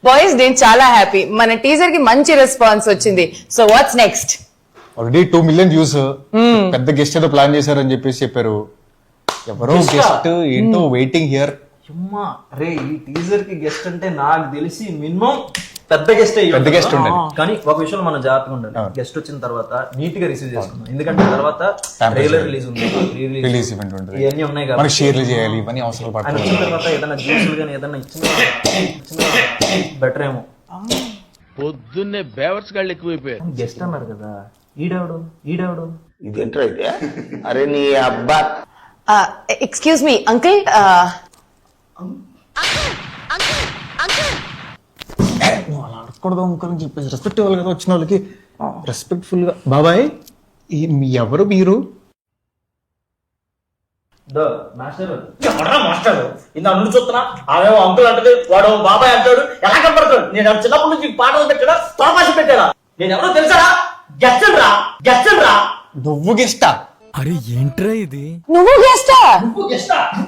Boys నేను చాలా happy, మన టీజర్ కి మంచి రెస్పాన్స్ వచ్చింది. So what's next? Already 2 million views, పెద్ద గెస్ట్ ఏదో ప్లాన్ చేశారని చెప్పేసి చెప్పారు. ఎవరో గెస్ట్ ఏంటో వెయిటింగ్ హియర్. అమ్మా రే, ఈ టీజర్ కి గెస్ట్ అంటే నాకు తెలిసి మినిమం పెద్ద గెస్ట్ ఉండాలి. కానీ ఒక విషయంలో మనం జాగ్రత్తగా ఉండాలి. గెస్ట్ వచ్చిన తర్వాత నీట్ గా రిసీవ్ చేసుకుందాం, ఎందుకంటే తర్వాత ట్రైలర్ రిలీజ్ ఉంది, రిలీజ్ ఈవెంట్ ఉంటుంది, ఇవన్నీ ఉన్నాయి మనకి కాబట్టి షేర్లు చేయాలి, ఇవన్నీ అవసరం ఆయన పడుతుంది. వచ్చిన తర్వాత ఏదైనా జ్యూసులు కానీ ఏదైనా ఇచ్చిన బెటర్ ఏమో. పొద్దున్నే బేవర్స్ గాళ్ళు ఎక్కువైపోయారు. గెస్ట్ అన్నారు కదా, ఈడెవడు ఇదేంట్రా అయితే? అరే నీ అబ్బా. ఎక్స్క్యూజ్ మీ అంకుల్, అలా అడగకూడదు అంకుల్ అని చెప్పేసి రెస్పెక్ట్ ఇవ్వాలి కదా వచ్చిన వాళ్ళకి. రెస్పెక్ట్ఫుల్ గా బాబాయ్ ఎవరు మీరు? మాస్టర్ ఇందా నుండి చూస్తున్నా, ఆమె అంకుల్ అంటది, వాడు బాబాయ్ అంటాడు. ఎలా కనపడతాడు? నేను చిన్నప్పటి నుంచి పాటలు పెట్టాడా, తోపాసి పెట్టాడా? నేను ఎవరో తెలుసా? గెస్ట్ రా. నువ్వు గెస్టా? అరే ఏంట్రా ఇది? నువ్వు గెస్టా?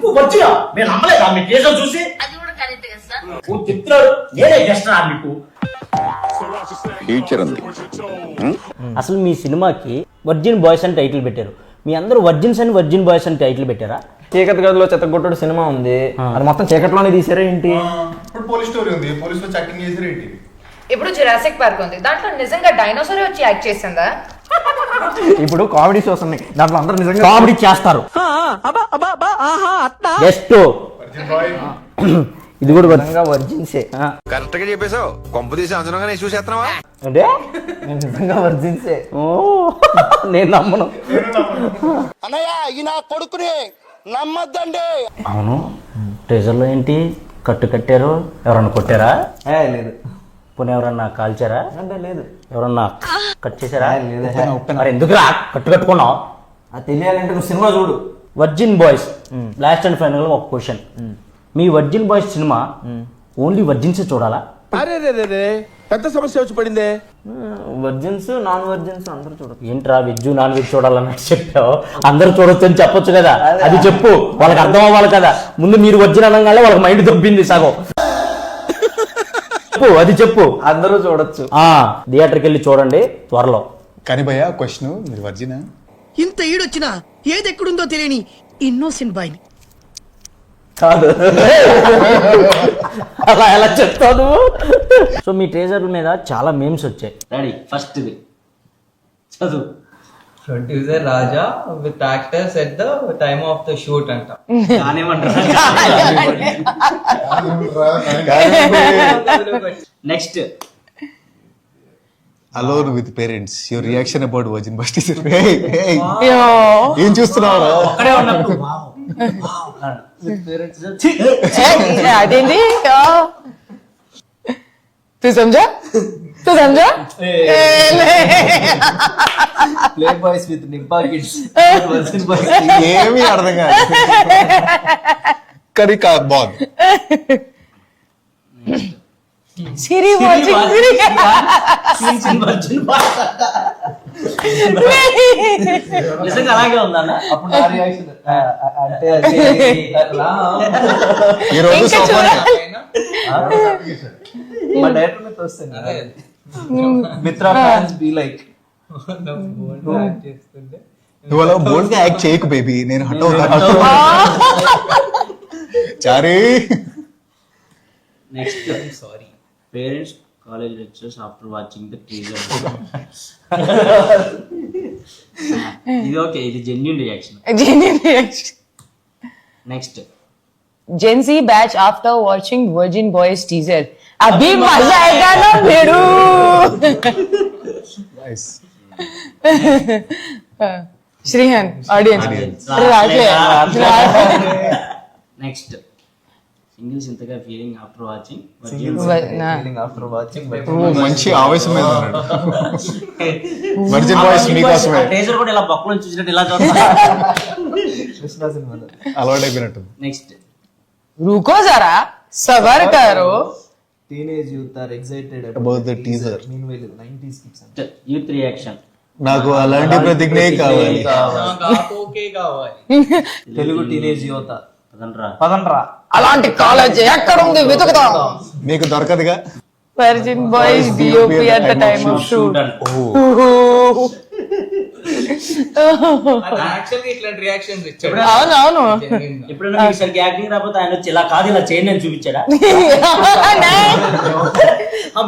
నువ్వు వచ్చినా నేను నమ్మలేదా మీ కేసులు చూసి? నువ్వు చెప్తున్నాడు నేనే గెస్ట్ రా మీకు. ఫ్యూచర్ ఉంది. అసలు మీ సినిమాకి వర్జిన్ బాయ్స్ అని టైటిల్ పెట్టారు, మీ అందరూ వర్జిన్స్ అని వర్జిన్ బాయ్స్ అని టైటిల్ పెట్టారా? చీకటి గదిలో చెత్తగొట్టుడు సినిమా ఉంది, అది మొత్తం చీకట్లోనే తీసారా ఏంటి? ఇప్పుడు పోలీస్ స్టోరీ ఉంది, పోలీసులో చాటింగ్ చేసారు ఏంటి? ఇప్పుడు జురాసిక్ పార్క్ ఉంది, దాంట్లో నిజంగా డైనోసార్ వచ్చి యాక్ట్ చేసిందా? ఇప్పుడు కామెడీ షోస్ ఉన్నాయి, దాంట్లో అందరూ నిజంగా కామెడీ చేస్తారు. జస్ట్ ఇది కూడా నిజంగా వర్జిన్సే. కరెక్ట్ గా చెప్పేశావు. కొంప తీసి అంచనాగానే చూసేస్తున్నావా? అంటే నేను నిజంగా వర్జిన్సే. ఓ నేను నమ్మను. అన్నయ్య ఈ నా కొడుకుని నమ్మద్దండి. అవును, ట్రెజర్లో ఏంటి కట్టారు? ఎవరన్నా కొట్టారా? లేదు. పోనీ ఎవరన్నా కాల్చారా? అంటే లేదు. ఎవరన్నా కట్ చేశారా? లేదు. మరి ఎందుకురా కట్టుకున్నావు? అది తెలియాలంటే నువ్వు సినిమా చూడు. Virgin boys last and final ఒక క్వశ్చన్, మీ virgin boys cinema only virgins చూడాలా? అరే రే పెద్ద సమస్య వచ్చి పడిందే. వర్జిన్స్ నాన్ వర్జిన్స్ అందరూ చూడదు. ఏంట్రా వెజ్ నాన్ వెజ్ చూడాలన్నట్టు చెప్పావు? అందరూ చూడొచ్చు అని చెప్పొచ్చు కదా, అది చెప్పు, వాళ్ళకి అర్థం అవ్వాలి కదా. ముందు మీరు వర్జిన్ అనగానే వాళ్ళకి మైండ్ దొబ్బింది సగం. చెప్పు, అది చెప్పు. అందరూ చూడొచ్చు. థియేటర్కి వెళ్ళి చూడండి త్వరలో. కానీ భయ్యా క్వశ్చన్, మీరు వర్జినా? ఇంత ఈడొచ్చినా ఏది ఎక్కడుందో తెలియని ఇన్నోసెంట్ బాయ్ కాదు అలా ఎలా చెప్తాను. సో మీ ట్రేజర్ మీద చాలా మేమ్స్ వచ్చాయి. రెడీ, ఫస్ట్ ఇది చదువు. Producer Raja with actors at the time of the shoot అంట. Next, alone with parents, your reaction about virgin bus teaser. ఏం చూస్తున్నావు? అదేంటి? తు సమझा? ప్లే బాయ్స్ విత్ నిబ్బా కిడ్స్. ఏమీ అర్థం కాదు, కానీ బాగుంది. సిరి నిజంగా అలాగే ఉందన్న. అప్పుడు నా రియాక్షన్ అంటే ఈ రోజు సోఫానే. మా డైరెక్టర్ మీద వస్తుంది. మిత్రా ఫ్యాన్స్ బి లైక్ చేస్తుంటే నువ్వు అలా బోల్డ్ గా యాక్ట్ చేయకు బేబీ, నేను హట్ అవుతాను. చారీ. Next, sorry parents college lectures after watching the teaser. ఇది ఓకే, ఇది genuine reaction. Next, Gen Z batch after watching Virgin Boys teaser. अभी मजा आएगा ना भेड़ू. Nice. श्रीहन audience. నెక్స్ట్, సింగిల్స్ ఇంతగా feeling after watching after watching మంచి ఆవేశం మీద ఉన్నాడు. వర్జిన్ బాయ్స్ మీకోసమే. టీజర్ కూడా ఇలా బొక్కలో చూసినట్టు ఇలా చూస్తా. కృష్ణ సినిమాలో అలవాటు అయిపోయినట్టు. నెక్స్ట్, रुको जरा सबर करो. Teenage youth are excited About the teaser. Meanwhile 90s kids youth reaction. నాకు అలాంటి ప్రతిజ్ఞే కావాలి. ఓకే కావాలి. తెలుగు టీనేజ్ యువత పదండ్రా. అలాంటి కాలేజ్ ఎక్కడ ఉంది వెతుకుతాం. మీకు దొరకదుగా. Virgin boys DOP at the time of shoot. Actually ఇట్లాంటి రియాక్షన్స్ ఇచ్చాడు. అవును ఎప్పుడైనా మీకు సరిగ్గా యాక్టింగ్ రాకపోతే ఆయన వచ్చి ఇలా కాదు ఇలా చేయండి అని చూపించాడా?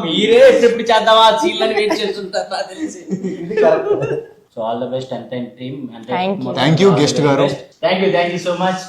మీరే ఎప్పుడు చేద్దామా సీన్లని వెయిట్ చేస్తుంటారు నాకు తెలిసి. So all the best and team. Thank you. Thank you guest గారు. Thank you so much.